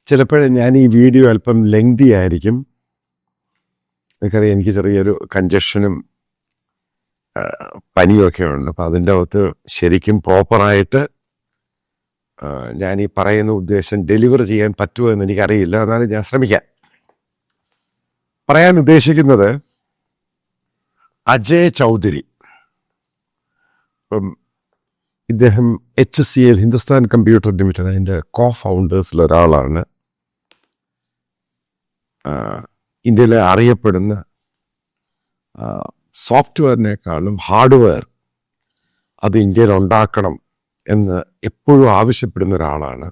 ചിലപ്പോഴേ ഞാൻ ഈ വീഡിയോ അല്പം ലെങ്തി ആയിരിക്കും. എനിക്കറിയാം, എനിക്ക് ചെറിയൊരു കൺജഷനും പനിയൊക്കെ ഉണ്ട്. അപ്പം അതിൻ്റെ അകത്ത് ശരിക്കും പ്രോപ്പറായിട്ട് ഞാൻ ഈ പറയുന്ന ഉദ്ദേശം ഡെലിവർ ചെയ്യാൻ പറ്റുമോ എന്ന് എനിക്കറിയില്ല. എന്നാലും ഞാൻ ശ്രമിക്കാം. പറയാൻ ഉദ്ദേശിക്കുന്നത് അജയ് ചൗധരി. ഇപ്പം ഇദ്ദേഹം HCL ഹിന്ദുസ്ഥാൻ കമ്പ്യൂട്ടർ ലിമിറ്റഡ് അതിൻ്റെ ഫൗണ്ടേഴ്സിൽ ഒരാളാണ്. ഇന്ത്യയിലെ അറിയപ്പെടുന്ന സോഫ്റ്റ്വെയറിനേക്കാളും ഹാർഡ്വെയർ അത് ഇന്ത്യയിൽ ഉണ്ടാക്കണം എന്ന് എപ്പോഴും ആവശ്യപ്പെടുന്ന ഒരാളാണ്.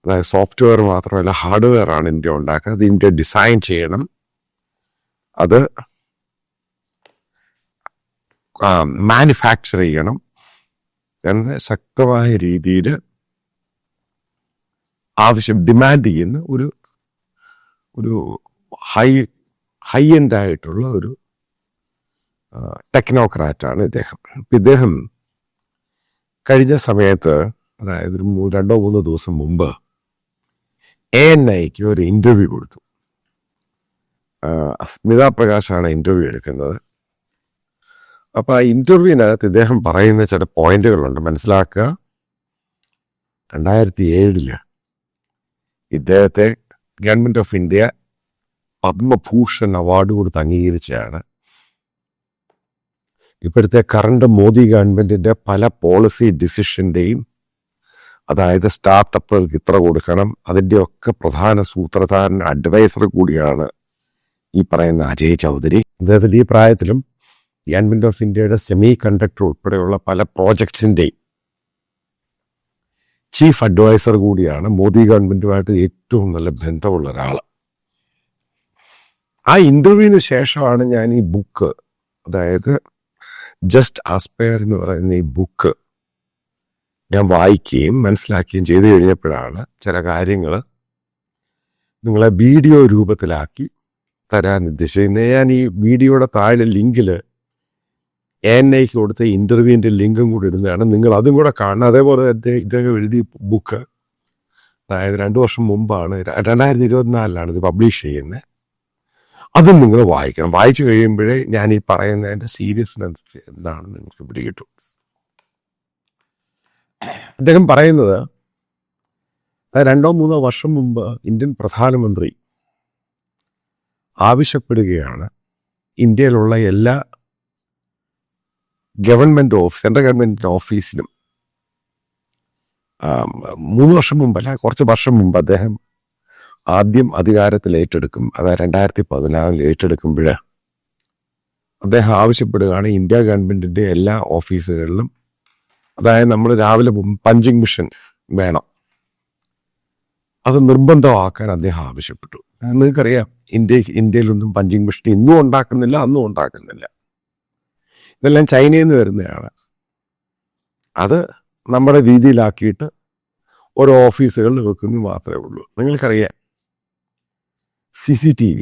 അതായത് സോഫ്റ്റ്വെയർ മാത്രമല്ല, ഹാർഡ്വെയർ ആണ് ഇന്ത്യ ഉണ്ടാക്കുക. അത് ഇന്ത്യ ഡിസൈൻ ചെയ്യണം, അത് മാനുഫാക്ചർ ചെയ്യണം എന്ന് ശക്തമായ രീതിയിൽ ഡിമാൻഡ് ചെയ്യുന്ന ഒരു ഹൈ എൻഡ് ആയിട്ടുള്ള ഒരു ടെക്നോക്രാറ്റാണ് ഇദ്ദേഹം. ഇദ്ദേഹം കഴിഞ്ഞ സമയത്ത്, അതായത് ഒരു 2-3 ദിവസം മുമ്പ് ANIക്ക് ഒരു ഇൻ്റർവ്യൂ കൊടുത്തു. സ്മിത പ്രകാശാണ് ഇൻ്റർവ്യൂ എടുക്കുന്നത്. അപ്പോൾ ആ ഇൻ്റർവ്യൂവിനകത്ത് ഇദ്ദേഹം പറയുന്ന ചില പോയിന്റുകളുണ്ട്, മനസ്സിലാക്കുക. 2007 ഇദ്ദേഹത്തെ government of India Padma Bhushan award കൊടുത്ത് അംഗീകരിച്ചതാണ്. ഇപ്പോഴത്തെ കറണ്ട് മോദി ഗവൺമെൻറ്റിൻ്റെ പല പോളിസി ഡിസിഷൻ്റെയും, അതായത് സ്റ്റാർട്ടപ്പുകൾക്ക് ഇത്ര കൊടുക്കണം, അതിൻ്റെയൊക്കെ പ്രധാന സൂത്രധാരൻ അഡ്വൈസർ കൂടിയാണ് ഈ പറയുന്ന അജയ് ചൗധരി. അദ്ദേഹത്തിൻ്റെ ഈ പ്രായത്തിലും ഗവൺമെൻറ് ഓഫ് ഇന്ത്യയുടെ സെമി കണ്ടക്ടർ ഉൾപ്പെടെയുള്ള പല പ്രോജക്ട്സിൻ്റെയും ചീഫ് അഡ്വൈസർ കൂടിയാണ്. മോദി ഗവൺമെൻറ്റുമായിട്ട് ഏറ്റവും നല്ല ബന്ധമുള്ള ഒരാൾ. ആ ഇൻ്റർവ്യൂവിന് ശേഷമാണ് ഞാൻ ഈ ബുക്ക്, അതായത് ജസ്റ്റ് ആസ്പയർ എന്ന് പറയുന്ന ഈ ബുക്ക് ഞാൻ വായിക്കുകയും മനസ്സിലാക്കുകയും ചെയ്തു കഴിഞ്ഞപ്പോഴാണ് ചില കാര്യങ്ങൾ നിങ്ങളെ വീഡിയോ രൂപത്തിലാക്കി തരാൻ ഉദ്ദേശിക്കുന്നത്. ഞാൻ ഈ വീഡിയോയുടെ താഴെ ലിങ്കിൽ ANIക്ക് കൊടുത്ത ഇൻ്റർവ്യൂവിൻ്റെ ലിങ്കും കൂടി ഇടുന്നതാണ്. നിങ്ങൾ അതും കൂടെ കാണണം. അതേപോലെ ഇദ്ദേഹം എഴുതിയ ബുക്ക്, അതായത് 2 വർഷം മുമ്പാണ്, 2024 ഇത് പബ്ലിഷ് ചെയ്യുന്നത്. അതും നിങ്ങൾ വായിക്കണം. വായിച്ചു കഴിയുമ്പോഴേ ഞാൻ ഈ പറയുന്നതിൻ്റെ സീരിയസ്നെസ് എന്താണെന്ന് നിങ്ങൾക്ക് പിടികിട്ടും. അദ്ദേഹം പറയുന്നത് 2-3 വർഷം മുമ്പ് ഇന്ത്യൻ പ്രധാനമന്ത്രി ആവശ്യപ്പെടുകയാണ് ഇന്ത്യയിലുള്ള എല്ലാ സെൻട്രൽ ഗവൺമെൻറ് ഓഫീസിലും 3 വർഷം മുമ്പല്ല, കുറച്ച് വർഷം മുമ്പ് അദ്ദേഹം ആദ്യം അധികാരത്തിൽ ഏറ്റെടുക്കും. അതായത് 2014 ഏറ്റെടുക്കുമ്പോൾ അദ്ദേഹം ആവശ്യപ്പെടുകയാണ് ഇന്ത്യ ഗവൺമെൻറ്റിൻ്റെ എല്ലാ ഓഫീസുകളിലും, അതായത് നമ്മൾ രാവിലെ പഞ്ചിങ് മെഷീൻ വേണം, അത് നിർബന്ധമാക്കാൻ അദ്ദേഹം ആവശ്യപ്പെട്ടു. നിങ്ങൾക്കറിയാം, ഇന്ത്യയിലൊന്നും പഞ്ചിങ് മെഷീൻ ഇന്നും ഉണ്ടാക്കുന്നില്ല, അന്നും ഉണ്ടാക്കുന്നില്ല. ഇതെല്ലാം ചൈനയിൽ നിന്ന് വരുന്നതാണ്. അത് നമ്മുടെ രീതിയിലാക്കിയിട്ട് ഓരോ ഓഫീസുകളിൽ വെക്കുന്നത് മാത്രമേ ഉള്ളൂ. നിങ്ങൾക്കറിയാം, CCTV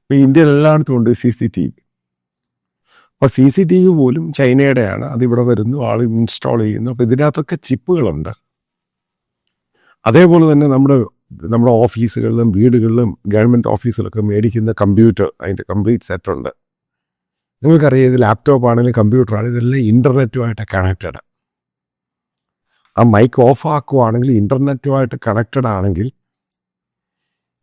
ഇപ്പം ഇന്ത്യയിൽ എല്ലായിടത്തും ഉണ്ട്. CCTV അപ്പോൾ CCTV പോലും ചൈനയുടെയാണ്. അതിവിടെ വരുന്നു, ആൾ ഇൻസ്റ്റാൾ ചെയ്യുന്നു. അപ്പോൾ ഇതിനകത്തൊക്കെ ചിപ്പുകളുണ്ട്. അതേപോലെ തന്നെ നമ്മുടെ ഓഫീസുകളിലും വീടുകളിലും ഗവൺമെൻറ് ഓഫീസിലൊക്കെ മേടിക്കുന്ന കമ്പ്യൂട്ടർ, അതിൻ്റെ കംപ്ലീറ്റ് സെറ്റുണ്ട്. നിങ്ങൾക്കറിയാം, ഇത് ലാപ്ടോപ്പ് ആണെങ്കിലും കമ്പ്യൂട്ടർ ആണെങ്കിലും ഇതെല്ലാം ഇൻ്റർനെറ്റുമായിട്ട് കണക്റ്റഡ്. ആ മൈക്ക് ഓഫ് ആക്കുവാണെങ്കിൽ ഇൻ്റർനെറ്റുമായിട്ട് കണക്റ്റഡ് ആണെങ്കിൽ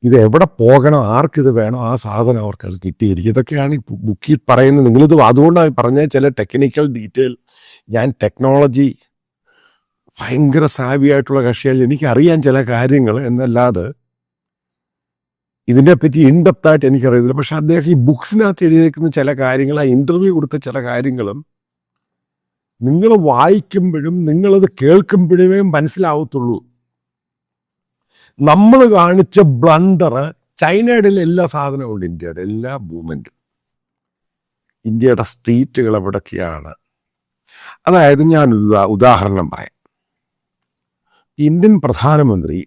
ഇത് എവിടെ പോകണം, ആർക്കിത് വേണോ ആ സാധനം അവർക്കത് കിട്ടിയിരിക്കും. ഇതൊക്കെയാണ് ഈ ബുക്കിൽ പറയുന്നത്. നിങ്ങളിത് അതുകൊണ്ടാണ് പറഞ്ഞ ചില ടെക്നിക്കൽ ഡീറ്റെയിൽ. ഞാൻ ടെക്നോളജി ഭയങ്കര സാവിയായിട്ടുള്ള കക്ഷിയായി എനിക്കറിയാൻ ചില കാര്യങ്ങൾ എന്നല്ലാതെ ഇതിനെപ്പറ്റി ഇൻഡെപ്തായിട്ട് എനിക്കറിയത്തില്ല. പക്ഷെ അദ്ദേഹം ഈ ബുക്സിനകത്ത് എഴുതിയിരിക്കുന്ന ചില കാര്യങ്ങൾ, ആ ഇൻ്റർവ്യൂ കൊടുത്ത ചില കാര്യങ്ങളും നിങ്ങൾ വായിക്കുമ്പോഴും നിങ്ങളത് കേൾക്കുമ്പോഴേ മനസ്സിലാവത്തുള്ളൂ. നമ്മൾ കാണിച്ച ബ്ലണ്ടർ, ചൈനയുടെ എല്ലാ സാധനവും ഉണ്ട്, ഇന്ത്യയുടെ എല്ലാ മൂവ്മെൻറ്റും, ഇന്ത്യയുടെ സ്ട്രീറ്റുകൾ എവിടൊക്കെയാണ്. അതായത് ഞാൻ ഉദാഹരണം പറയാം. ഇന്ത്യൻ പ്രധാനമന്ത്രി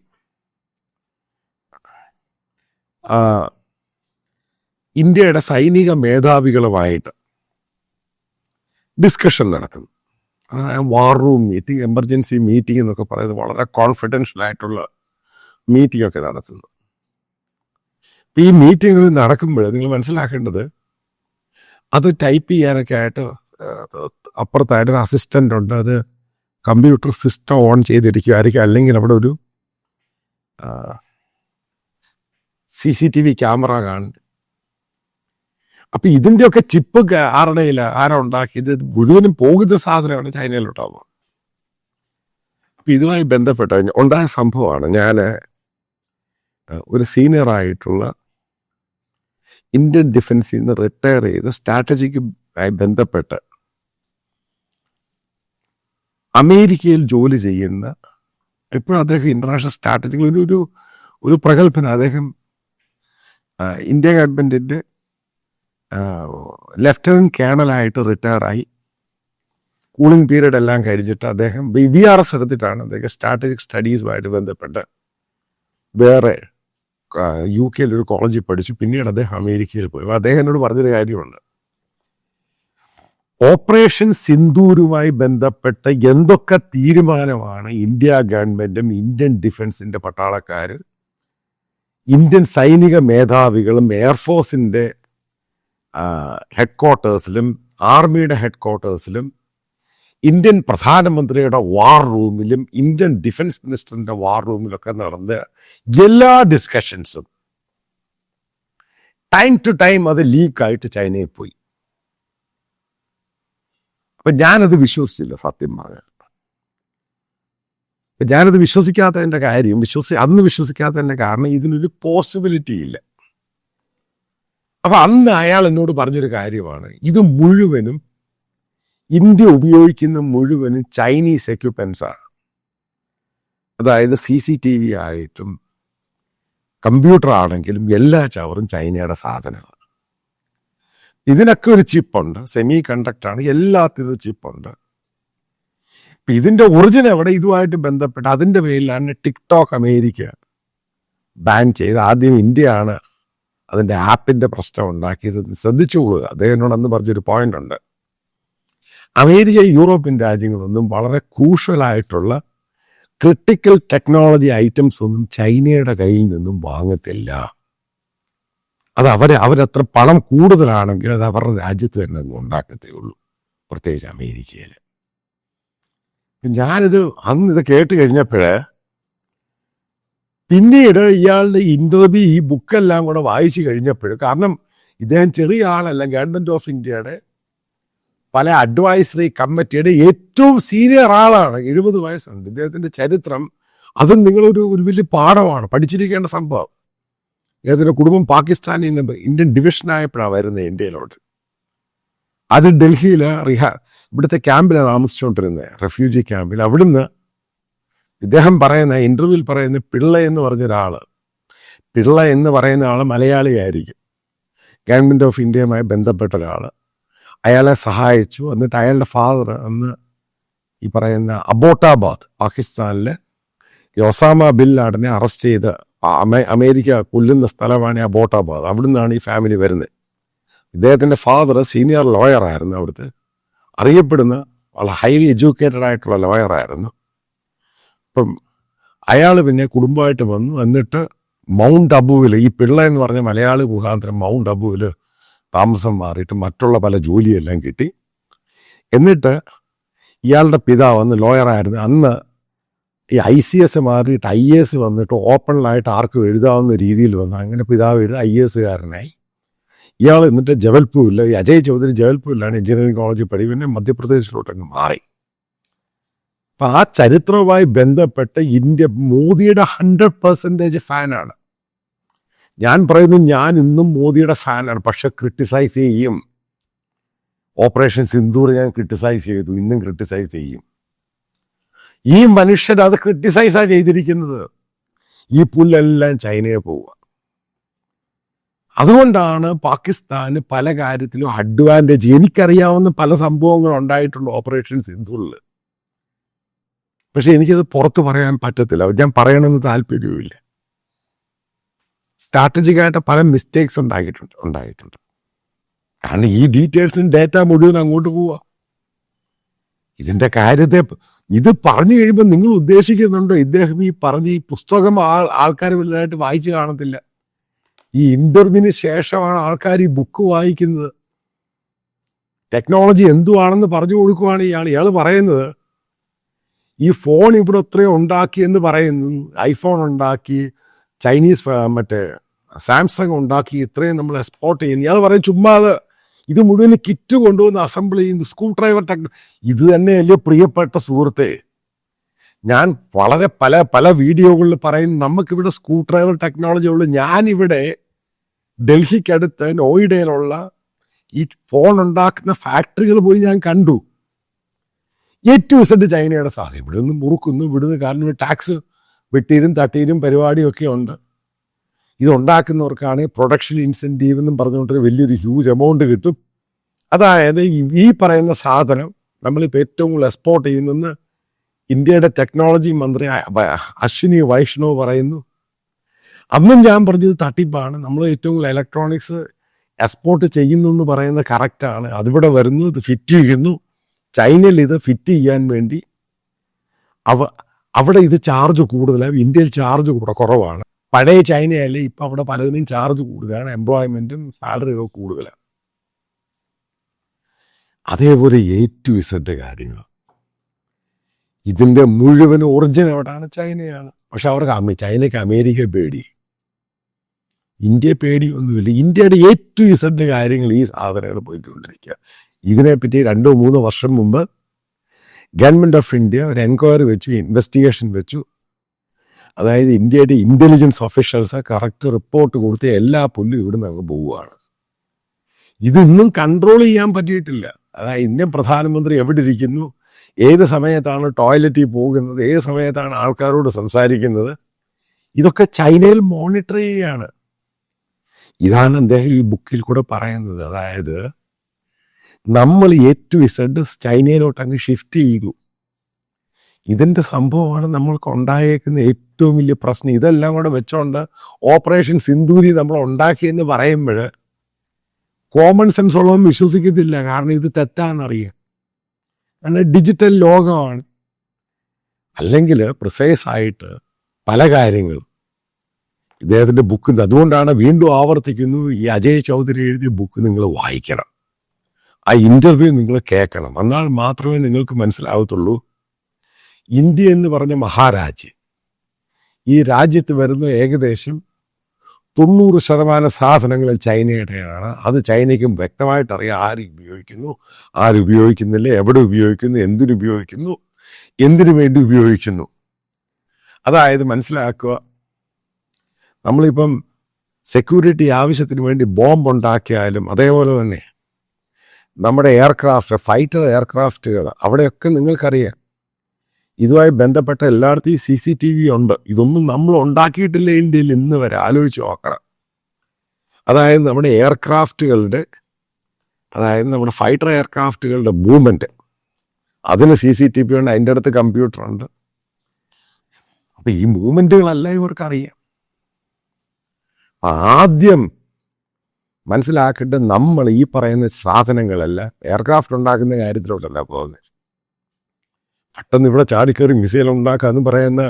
ഇന്ത്യയുടെ സൈനിക മേധാവികളുമായിട്ട് ഡിസ്കഷൻ നടത്തുന്നു. War room meeting, emergency meeting എന്നൊക്കെ പറയുന്നത് വളരെ കോൺഫിഡൻഷ്യൽ ആയിട്ടുള്ള മീറ്റിംഗ് ഒക്കെ നടത്തുന്നത്. ഈ മീറ്റിംഗ് നടക്കുമ്പോൾ നിങ്ങൾ മനസ്സിലാക്കേണ്ടത് അത് ടൈപ്പ് ചെയ്യാനൊക്കെ ആയിട്ട് അപ്പുറത്തായിട്ടൊരു അസിസ്റ്റൻ്റ് ഉണ്ട്. അത് കമ്പ്യൂട്ടർ സിസ്റ്റം ഓൺ ചെയ്തിരിക്കുമായിരിക്കും, അല്ലെങ്കിൽ അവിടെ ഒരു CCTV ക്യാമറ കാണും. അപ്പം ഇതിൻ്റെയൊക്കെ ചിപ്പ് ആരുടെയില്ല, ആരാ ഉണ്ടാക്കിയത്, മുഴുവനും പോകുന്ന സാധനമാണ് ചൈനയിലോട്ടാവുക. അപ്പം ഇതുമായി ബന്ധപ്പെട്ട ഉണ്ടായ സംഭവമാണ്. ഞാൻ ഒരു സീനിയറായിട്ടുള്ള ഇന്ത്യൻ ഡിഫൻസിൽ നിന്ന് റിട്ടയർ ചെയ്ത് സ്ട്രാറ്റജിക്കുമായി ബന്ധപ്പെട്ട് അമേരിക്കയിൽ ജോലി ചെയ്യുന്ന, ഇപ്പോഴും അദ്ദേഹം ഇന്റർനാഷണൽ സ്ട്രാറ്റജികൾ ഒരു പ്രഗത്ഭന. അദ്ദേഹം ഇന്ത്യ ഗവൺമെൻറ്റിൻ്റെ ലെഫ്റ്റനൻറ്റ് കേണലായിട്ട് റിട്ടയറായി. കൂളിംഗ് പീരീഡ് എല്ലാം കഴിഞ്ഞിട്ട് അദ്ദേഹം VRS എടുത്തിട്ടാണ് അദ്ദേഹം സ്ട്രാറ്റജിക് സ്റ്റഡീസുമായിട്ട് ബന്ധപ്പെട്ട് വേറെ UK ഒരു കോളേജിൽ പഠിച്ചു. പിന്നീട് അദ്ദേഹം അമേരിക്കയിൽ പോയി. അദ്ദേഹം എന്നോട് പറഞ്ഞൊരു കാര്യമുണ്ട്, ഓപ്പറേഷൻ സിന്ദൂരുമായി ബന്ധപ്പെട്ട് എന്തൊക്കെ തീരുമാനമാണ് ഇന്ത്യ ഗവൺമെൻറ്റും ഇന്ത്യൻ ഡിഫൻസിൻ്റെ പട്ടാളക്കാർ, ഇന്ത്യൻ സൈനിക മേധാവികളും എയർഫോഴ്സിൻ്റെ ഹെഡ്ക്വാർട്ടേഴ്സിലും ആർമിയുടെ ഹെഡ്ക്വാർട്ടേഴ്സിലും ഇന്ത്യൻ പ്രധാനമന്ത്രിയുടെ വാർ റൂമിലും ഇന്ത്യൻ ഡിഫൻസ് മിനിസ്റ്ററിൻ്റെ വാർ റൂമിലൊക്കെ നടന്ന എല്ലാ ഡിസ്കഷൻസും ടൈം ടു ടൈം അത് ലീക്കായിട്ട് ചൈനയിൽ പോയി. അപ്പം ഞാനത് വിശ്വസിച്ചില്ല, സത്യം പറഞ്ഞാൽ. ഞാനത് വിശ്വസിക്കാത്തതിൻ്റെ കാര്യം, അന്ന് വിശ്വസിക്കാത്തതിൻ്റെ കാരണം ഇതിനൊരു പോസിബിലിറ്റി ഇല്ല. അപ്പം അന്ന് അയാൾ എന്നോട് പറഞ്ഞൊരു കാര്യമാണ്, ഇത് മുഴുവനും ഇന്ത്യ ഉപയോഗിക്കുന്ന മുഴുവനും ചൈനീസ് എക്യുപ്മെൻസാണ്. അതായത് CCTV ആയിട്ടും കമ്പ്യൂട്ടർ ആണെങ്കിലും എല്ലാ ചവറും ചൈനയുടെ സാധനമാണ്. ഇതിനൊക്കെ ഒരു ചിപ്പുണ്ട്, സെമി കണ്ടക്ടറാണ്, എല്ലാത്തിനും ചിപ്പുണ്ട്. ഇപ്പം ഇതിൻ്റെ ഒറിജിൻ എവിടെ, ഇതുമായിട്ട് ബന്ധപ്പെട്ട് അതിൻ്റെ പേരിലാണ് ടിക്ടോക്ക് അമേരിക്ക ബാൻ ചെയ്ത്. ആദ്യം ഇന്ത്യയാണ് അതിൻ്റെ ആപ്പിൻ്റെ പ്രശ്നം ഉണ്ടാക്കിയത്. ശ്രദ്ധിച്ചുകൊള്ളുക, അദ്ദേഹത്തിനോട് അന്ന് പറഞ്ഞൊരു പോയിന്റ് ഉണ്ട്, അമേരിക്ക യൂറോപ്യൻ രാജ്യങ്ങളൊന്നും വളരെ ക്രൂഷ്യലായിട്ടുള്ള ക്രിട്ടിക്കൽ ടെക്നോളജി ഐറ്റംസ് ഒന്നും ചൈനയുടെ കയ്യിൽ നിന്നും വാങ്ങത്തില്ല. അത് അവരത്ര പണം കൂടുതലാണെങ്കിൽ അത് അവരുടെ രാജ്യത്ത് തന്നെ ഉണ്ടാക്കത്തേ ഉള്ളൂ, പ്രത്യേകിച്ച് അമേരിക്കയിൽ. ഞാനിത് അന്ന് ഇത് കേട്ട് കഴിഞ്ഞപ്പോഴേ പിന്നീട് ഇയാളുടെ ഇന്റർവ്യൂ ഈ ബുക്കെല്ലാം കൂടെ വായിച്ചു കഴിഞ്ഞപ്പോഴും, കാരണം ഇദ്ദേഹം ചെറിയ ആളല്ല, ഗവൺമെൻറ് ഓഫ് ഇന്ത്യയുടെ പല അഡ്വൈസറി കമ്മിറ്റിയുടെ ഏറ്റവും സീനിയർ ആളാണ്. 70 വയസ്സുണ്ട്. ഇദ്ദേഹത്തിൻ്റെ ചരിത്രം അതും നിങ്ങളൊരു വലിയ പാഠമാണ്, പഠിച്ചിരിക്കേണ്ട സംഭവം. ഇദ്ദേഹത്തിൻ്റെ കുടുംബം പാകിസ്ഥാനിൽ നിന്ന് ഇന്ത്യൻ ഡിവിഷനായപ്പോഴാണ് വരുന്നത് ഇന്ത്യയിലോട്ട്. അത് ഡൽഹിയിൽ ഇവിടുത്തെ ക്യാമ്പിലാണ് താമസിച്ചുകൊണ്ടിരുന്നത്, റെഫ്യൂജി ക്യാമ്പിൽ. അവിടുന്ന് ഇദ്ദേഹം പറയുന്ന ഇൻ്റർവ്യൂവിൽ പറയുന്ന പിള്ള എന്ന് പറയുന്ന ആൾ മലയാളിയായിരിക്കും, ഗവൺമെൻറ് ഓഫ് ഇന്ത്യയുമായി ബന്ധപ്പെട്ട ഒരാൾ. അയാളെ സഹായിച്ചു. എന്നിട്ട് അയാളുടെ ഫാദർ അന്ന് ഈ പറയുന്ന അബോട്ടാബാദ്, പാകിസ്ഥാനിലെ ഒസാമ ബിൻ ലാഡനെ അറസ്റ്റ് ചെയ്ത് അമേരിക്ക കൊല്ലുന്ന സ്ഥലമാണ് അബോട്ടാബാദ്. അവിടെ നിന്നാണ് ഈ ഫാമിലി വരുന്നത്. ഇദ്ദേഹത്തിൻ്റെ ഫാദർ സീനിയർ ലോയറായിരുന്നു, അവിടുത്തെ അറിയപ്പെടുന്ന വളരെ ഹൈലി എഡ്യൂക്കേറ്റഡ് ആയിട്ടുള്ള ലോയറായിരുന്നു. അപ്പം അയാൾ പിന്നെ കുടുംബമായിട്ട് വന്നു. എന്നിട്ട് മൗണ്ട് അബുവിൽ, ഈ പിള്ള എന്ന് പറഞ്ഞ മലയാളി മുഖാന്തരം മൗണ്ട് അബുവിൽ താമസം മാറിയിട്ട് മറ്റുള്ള പല ജോലിയെല്ലാം കിട്ടി. എന്നിട്ട് ഇയാളുടെ പിതാവ് അന്ന് ലോയറായിരുന്നു. അന്ന് ഈ ICS മാറിയിട്ട് IAS വന്നിട്ട് ഓപ്പണിലായിട്ട് ആർക്കും എഴുതാവുന്ന രീതിയിൽ വന്നു. അങ്ങനെ പിതാവ് ഒരു IASകാരനായി. ഇയാൾ എന്നിട്ട് ജബൽപൂരിൽ, ഈ അജയ് ചൗധരി ജബൽപൂരിലാണ് എഞ്ചിനീയറിംഗ് കോളേജിൽ പഠി, പിന്നെ മധ്യപ്രദേശിലോട്ടങ്ങ് മാറി. അപ്പം ആ ചരിത്രവുമായി ബന്ധപ്പെട്ട് ഇന്ത്യ മോദിയുടെ 100% ഫാനാണ്. ഞാൻ പറയുന്നു, ഞാൻ ഇന്നും മോദിയുടെ ഫാനാണ്. പക്ഷെ ക്രിട്ടിസൈസ് ചെയ്യും. ഓപ്പറേഷൻ സിന്ദൂർ ഞാൻ ക്രിട്ടിസൈസ് ചെയ്തു, ഇന്നും ക്രിട്ടിസൈസ് ചെയ്യും. ഈ മനുഷ്യർ അത് ക്രിട്ടിസൈസാണ് ചെയ്തിരിക്കുന്നത്. ഈ പുല്ലെല്ലാം ചൈനയെ പോവുക. അതുകൊണ്ടാണ് പാകിസ്ഥാന് പല കാര്യത്തിലും അഡ്വാൻറ്റേജ്. എനിക്കറിയാവുന്ന പല സംഭവങ്ങൾ ഉണ്ടായിട്ടുണ്ട് ഓപ്പറേഷൻ സിന്ദൂറിൽ. പക്ഷെ എനിക്കത് പുറത്ത് പറയാൻ പറ്റത്തില്ല, ഞാൻ പറയണമെന്ന് താല്പര്യവുമില്ല. സ്ട്രാറ്റജിക്കായിട്ട് പല മിസ്റ്റേക്സ് ഉണ്ടായിട്ടുണ്ട്. കാരണം ഈ ഡീറ്റെയിൽസും ഡേറ്റ മുഴുവൻ അങ്ങോട്ട് പോവുക. ഇതിന്റെ കാര്യത്തെ ഇത് പറഞ്ഞു കഴിയുമ്പോൾ നിങ്ങൾ ഉദ്ദേശിക്കുന്നുണ്ടോ ഇദ്ദേഹം ഈ പറഞ്ഞ ഈ പുസ്തകം ആൾക്കാർ വലുതായിട്ട് വായിച്ചു കാണത്തില്ല. ഈ ഇന്റർവ്യൂവിന് ശേഷമാണ് ആൾക്കാർ ഈ ബുക്ക് വായിക്കുന്നത്. ടെക്നോളജി എന്തുവാണെന്ന് പറഞ്ഞു കൊടുക്കുവാണ് ഇയാൾ പറയുന്നത്. ഈ ഫോൺ ഇവിടെ ഇത്രയും ഉണ്ടാക്കി എന്ന് പറയുന്നു, ഐഫോൺ ഉണ്ടാക്കി, ചൈനീസ് മറ്റേ സാംസങ് ഉണ്ടാക്കി, ഇത്രയും നമ്മൾ എക്സ്പോർട്ട് ചെയ്യുന്നു. ഇയാൾ പറയും ചുമ്മാതെ ഇത് മുഴുവൻ കിറ്റ് കൊണ്ടുവന്ന് അസംബിൾ ചെയ്യുന്നു. സ്ക്രൂ ഡ്രൈവർ ഇത് തന്നെയല്ലേ പ്രിയപ്പെട്ട സുഹൃത്തെ, ഞാൻ വളരെ പല വീഡിയോകളിൽ പറയുന്നു നമുക്കിവിടെ സ്ക്രൂ ഡ്രൈവർ ടെക്നോളജി ഉള്ളു. ഞാനിവിടെ ഡൽഹിക്കടുത്ത് നോയിഡയിലുള്ള ഈ ഫോൺ ഉണ്ടാക്കുന്ന ഫാക്ടറികൾ പോയി ഞാൻ കണ്ടു. A-to-Z ചൈനയുടെ സാധ്യത. ഇവിടെ നിന്ന് മുറുക്കുന്നു വിടുന്നു, കാരണം ടാക്സ് വെട്ടിയതും തട്ടിയതും പരിപാടിയൊക്കെ ഉണ്ട്. ഇതുണ്ടാക്കുന്നവർക്കാണ് പ്രൊഡക്ഷൻ ഇൻസെൻറ്റീവ് എന്നും പറഞ്ഞുകൊണ്ട് വലിയൊരു ഹ്യൂജ് എമൗണ്ട് കിട്ടും. അതായത് ഈ പറയുന്ന സാധനം നമ്മളിപ്പോൾ ഏറ്റവും കൂടുതൽ എക്സ്പോർട്ട് ചെയ്യുന്നെന്ന് ഇന്ത്യയുടെ ടെക്നോളജി മന്ത്രി അശ്വിനി വൈഷ്ണവ് പറയുന്നു. അന്നും ഞാൻ പറഞ്ഞത് തട്ടിപ്പാണ്. നമ്മൾ ഏറ്റവും കൂടുതൽ ഇലക്ട്രോണിക്സ് എക്സ്പോർട്ട് ചെയ്യുന്നു എന്ന് പറയുന്നത് കറക്റ്റാണ്. അതിവിടെ വരുന്നു, ഇത് ഫിറ്റ് ചെയ്യുന്നു. ചൈനയിൽ ഇത് ഫിറ്റ് ചെയ്യാൻ വേണ്ടി അവിടെ ഇത് ചാർജ് കൂടുതലാണ്, ഇന്ത്യയിൽ ചാർജ് കുറവാണ്. പഴയ ചൈനയല്ലേ, ഇപ്പം അവിടെ പലതിനും ചാർജ് കൂടുതലാണ്, എംപ്ലോയ്മെൻറ്റും സാലറിയും കൂടുതലാണ്. അതേപോലെ A-to-Z കാര്യങ്ങൾ, ഇതിൻ്റെ മുഴുവൻ ഒറിജിൻ എവിടെയാണ്? ചൈനയാണ്. പക്ഷെ അവർക്ക് ചൈനയ്ക്ക് അമേരിക്ക പേടി, ഇന്ത്യ പേടിയൊന്നുമില്ല. ഇന്ത്യയുടെ A-to-Z കാര്യങ്ങൾ ഈ സാധനങ്ങൾ പോയിക്കൊണ്ടിരിക്കുക. ഇതിനെപ്പറ്റി 2-3 വർഷം മുമ്പ് ഗവൺമെൻറ് ഓഫ് ഇന്ത്യ ഒരു എൻക്വയറി വെച്ചു, ഇൻവെസ്റ്റിഗേഷൻ വെച്ചു. അതായത് ഇന്ത്യയുടെ ഇൻ്റലിജൻസ് ഓഫീഷ്യൽസ് കറക്റ്റ് റിപ്പോർട്ട് കൊടുത്ത് എല്ലാ പുല്ലും ഇവിടുന്ന് അങ്ങ് പോവുകയാണ്. ഇതൊന്നും കൺട്രോൾ ചെയ്യാൻ പറ്റിയിട്ടില്ല. അതായത് ഇന്ത്യൻ പ്രധാനമന്ത്രി എവിടെ ഇരിക്കുന്നു, ഏത് സമയത്താണ് ടോയ്ലറ്റിൽ പോകുന്നത്, ഏത് സമയത്താണ് ആൾക്കാരോട് സംസാരിക്കുന്നത്, ഇതൊക്കെ ചൈനയിൽ മോണിറ്റർ ചെയ്യുകയാണ്. ഇതാണ് അദ്ദേഹം ഈ ബുക്കിൽ കൂടെ പറയുന്നത്. അതായത് നമ്മൾ A-to-Z ചൈനയിലോട്ട് അങ്ങ് ഷിഫ്റ്റ് ചെയ്തു. ഇതിൻ്റെ സംഭവമാണ് നമ്മൾക്ക് ഉണ്ടായേക്കുന്ന ഏറ്റവും വലിയ പ്രശ്നം. ഇതെല്ലാം കൂടെ വെച്ചോണ്ട് ഓപ്പറേഷൻ സിന്ദൂരി നമ്മൾ ഉണ്ടാക്കിയെന്ന് പറയുമ്പോൾ കോമൺ സെൻസ് ഉള്ളവൻ വിശ്വസിക്കത്തില്ല. കാരണം ഇത് തെറ്റാണെന്നറിയാം. കാരണം ഡിജിറ്റൽ ലോകമാണ്. അല്ലെങ്കിൽ പ്രിസൈസ് ആയിട്ട് പല കാര്യങ്ങളും ഇദ്ദേഹത്തിൻ്റെ ബുക്ക്, അതുകൊണ്ടാണ് വീണ്ടും ആവർത്തിക്കുന്നു, ഈ അജയ് ചൗധരി എഴുതിയ ബുക്ക് നിങ്ങൾ വായിക്കണം, ആ ഇൻ്റർവ്യൂ നിങ്ങൾ കേൾക്കണം. എന്നാൽ മാത്രമേ നിങ്ങൾക്ക് മനസ്സിലാവത്തുള്ളൂ ഇന്ത്യ എന്ന് പറഞ്ഞ മഹാരാജ്യം, ഈ രാജ്യത്ത് വരുന്ന ഏകദേശം 90% സാധനങ്ങൾ ചൈനയുടെയാണ്. അത് ചൈനയ്ക്കും വ്യക്തമായിട്ടറിയാം ആര് ഉപയോഗിക്കുന്നു, ആരുപയോഗിക്കുന്നില്ല, എവിടെ ഉപയോഗിക്കുന്നു, എന്തിനുപയോഗിക്കുന്നു, എന്തിനു വേണ്ടി ഉപയോഗിക്കുന്നു. അതായത് മനസ്സിലാക്കുക, നമ്മളിപ്പം സെക്യൂരിറ്റി ആവശ്യത്തിന് വേണ്ടി ബോംബ് ഉണ്ടാക്കിയാലും അതേപോലെ തന്നെ നമ്മുടെ എയർക്രാഫ്റ്റ്, ഫൈറ്റർ എയർക്രാഫ്റ്റുകൾ, അവിടെയൊക്കെ നിങ്ങൾക്കറിയാം ഇതുമായി ബന്ധപ്പെട്ട എല്ലായിടത്തും CCTV ഉണ്ട്. ഇതൊന്നും നമ്മൾ ഉണ്ടാക്കിയിട്ടില്ല ഇന്ത്യയിൽ ഇന്ന് വരെ. ആലോചിച്ച് നോക്കണം. അതായത് നമ്മുടെ എയർക്രാഫ്റ്റുകളുടെ, അതായത് നമ്മുടെ ഫൈറ്റർ എയർക്രാഫ്റ്റുകളുടെ മൂവ്മെൻറ്റ്, അതിന് CCTV ഉണ്ട്, അതിൻ്റെ അടുത്ത് കമ്പ്യൂട്ടറുണ്ട്. അപ്പം ഈ മൂവ്മെൻറ്റുകളെല്ലാം ഇവർക്കറിയാം. ആദ്യം മനസ്സിലാക്കിയിട്ട് നമ്മൾ ഈ പറയുന്ന സാധനങ്ങളെല്ലാം എയർക്രാഫ്റ്റ് ഉണ്ടാക്കുന്ന കാര്യത്തിലോട്ടല്ല പോകുന്നത്. പെട്ടെന്ന് ഇവിടെ ചാടിക്കയറി മിസൈൽ ഉണ്ടാക്കാന്ന് പറയുന്ന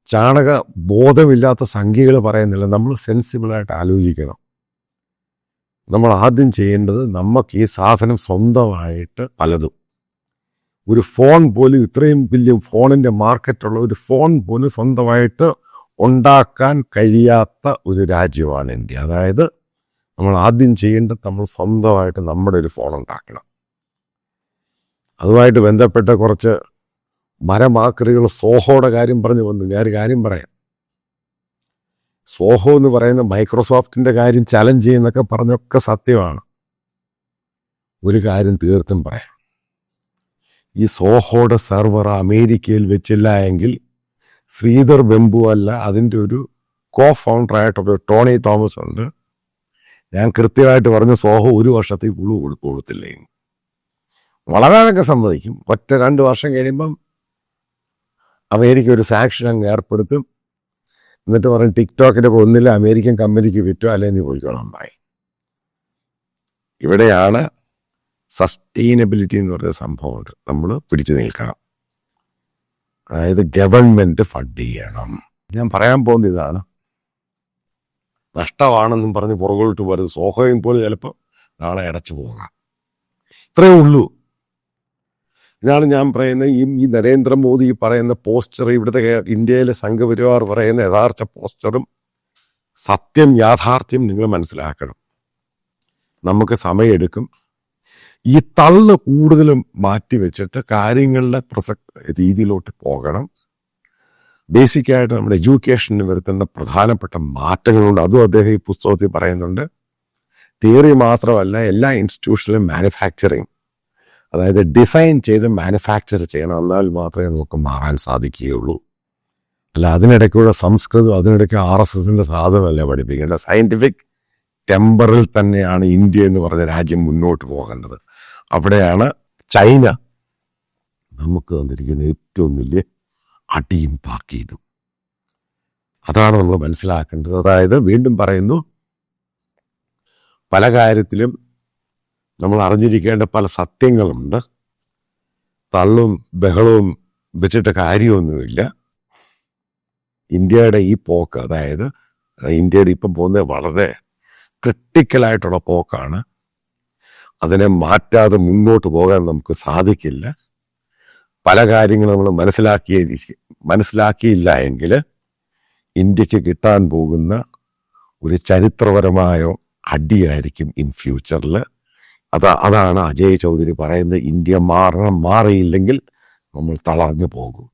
ചാണക ബോധമില്ലാത്ത സംഖ്യകൾ പറയുന്നില്ല. നമ്മൾ സെൻസിബിളായിട്ട് ആലോചിക്കണം. നമ്മൾ ആദ്യം ചെയ്യേണ്ടത് നമുക്ക് ഈ സാധനം സ്വന്തമായിട്ട് പലതും, ഒരു ഫോൺ പോലും, ഇത്രയും വലിയ ഫോണിൻ്റെ മാർക്കറ്റുള്ള ഒരു ഫോൺ പോലും സ്വന്തമായിട്ട് ഉണ്ടാക്കാൻ കഴിയാത്ത ഒരു രാജ്യമാണ് ഇന്ത്യ. അതായത് നമ്മൾ ആദ്യം ചെയ്യേണ്ടത് നമ്മൾ സ്വന്തമായിട്ട് നമ്മുടെ ഒരു ഫോൺ ഉണ്ടാക്കണം. അതുമായിട്ട് ബന്ധപ്പെട്ട കുറച്ച് മരമാക്രികൾ സോഹോയുടെ കാര്യം പറഞ്ഞു വന്നു. ഞാൻ ഒരു കാര്യം പറയാം. സോഹോ എന്ന് പറയുന്ന മൈക്രോസോഫ്റ്റിൻ്റെ കാര്യം ചലഞ്ച് ചെയ്യുന്നൊക്കെ പറഞ്ഞൊക്കെ സത്യമാണ്. ഒരു കാര്യം തീർത്തും പറയാം, ഈ സോഹോയുടെ സെർവർ അമേരിക്കയിൽ വെച്ചില്ല എങ്കിൽ ശ്രീധർ വെമ്പു അല്ല, അതിൻ്റെ ഒരു ഫൗണ്ടറായിട്ടൊക്കെ ടോണി തോമസ് ഉണ്ട്. ഞാൻ കൃത്യമായിട്ട് പറഞ്ഞ സോഹോ 1 വർഷത്തേക്ക് കൊടുത്തില്ലേ. വളരാനൊക്കെ സമ്മതിക്കും. 1-2 വർഷം കഴിയുമ്പം അമേരിക്ക ഒരു സാക്ഷൻ അങ്ങ് ഏർപ്പെടുത്തും. എന്നിട്ട് പറയും ടിക്ടോക്കിൻ്റെ ഒന്നില്ല അമേരിക്കൻ കമ്പനിക്ക് വിറ്റോ, അല്ലെങ്കിൽ നീ പോയിക്കോളാൻ പറയും. ഇവിടെയാണ് സസ്റ്റൈനബിലിറ്റി എന്ന് പറയുന്ന സംഭവമുണ്ട്. നമ്മൾ പിടിച്ചു നിൽക്കണം. അതായത് ഗവൺമെന്റ് ഫണ്ട് ചെയ്യണം. ഞാൻ പറയാൻ പോകുന്ന ഇതാണ്, നഷ്ടമാണെന്നും പറഞ്ഞ് പുറകോട്ട് പോരുത്. സോഹയും പോലെ ചിലപ്പോൾ നാളെ അടച്ചു പോകാം. ഇത്രയേ ഉള്ളൂ. ഇതാണ് ഞാൻ പറയുന്നത്. ഈ നരേന്ദ്രമോദി പറയുന്ന പോസ്റ്റർ, ഇവിടുത്തെ ഇന്ത്യയിലെ സംഘപരിവാർ പറയുന്ന യഥാർത്ഥ പോസ്റ്ററും സത്യം, യാഥാർത്ഥ്യം നിങ്ങൾ മനസ്സിലാക്കണം. നമുക്ക് സമയമെടുക്കും. ഈ തള്ള് കൂടുതലും മാറ്റി വെച്ചിട്ട് കാര്യങ്ങളുടെ രീതിയിലോട്ട് പോകണം. ബേസിക്കായിട്ട് നമ്മുടെ എഡ്യൂക്കേഷന് വരുത്തേണ്ട പ്രധാനപ്പെട്ട മാറ്റങ്ങളുണ്ട്. അതും അദ്ദേഹം ഈ പുസ്തകത്തിൽ പറയുന്നുണ്ട്. തിയറി മാത്രമല്ല, എല്ലാ ഇൻസ്റ്റിറ്റ്യൂഷനിലും മാനുഫാക്ചറിങ്, അതായത് ഡിസൈൻ ചെയ്ത് മാനുഫാക്ചർ ചെയ്യണം. എന്നാൽ മാത്രമേ നമുക്ക് മാറാൻ സാധിക്കുകയുള്ളൂ. അല്ല അതിനിടയ്ക്കുള്ള സംസ്കൃതം, അതിനിടയ്ക്ക് RSSന്റെ സാധനമല്ല പഠിപ്പിക്കേണ്ടത്. സയന്റിഫിക് ടെമ്പറിൽ തന്നെയാണ് ഇന്ത്യ എന്ന് പറഞ്ഞ രാജ്യം മുന്നോട്ട് പോകേണ്ടത്. അവിടെയാണ് ചൈന നമുക്ക് തന്നിരിക്കുന്ന ഏറ്റവും വലിയ അടിയും താക്കീതും. അതാണ് നമ്മൾ മനസ്സിലാക്കേണ്ടത്. അതായത് വീണ്ടും പറയുന്നു, പല കാര്യത്തിലും നമ്മൾ അറിഞ്ഞിരിക്കേണ്ട പല സത്യങ്ങളുണ്ട്. തള്ളും ബഹളവും വെച്ചിട്ട് കാര്യമൊന്നുമില്ല. ഇന്ത്യയുടെ ഈ പോക്ക്, അതായത് ഇന്ത്യയുടെ ഇപ്പം പോകുന്നത് വളരെ ക്രിട്ടിക്കലായിട്ടുള്ള പോക്കാണ്. അതിനെ മാറ്റാതെ മുന്നോട്ട് പോകാൻ നമുക്ക് സാധിക്കില്ല. പല കാര്യങ്ങളും നമ്മൾ മനസ്സിലാക്കിയില്ല എങ്കിൽ ഇന്ത്യക്ക് കിട്ടാൻ പോകുന്ന ഒരു ചരിത്രപരമായ അടിയായിരിക്കും ഇൻ ഫ്യൂച്ചറിൽ. അതാണ് അജയ് ചൗധരി പറയുന്നത്. ഇന്ത്യ മാറിയില്ലെങ്കിൽ നമ്മൾ തളർന്നു പോകും.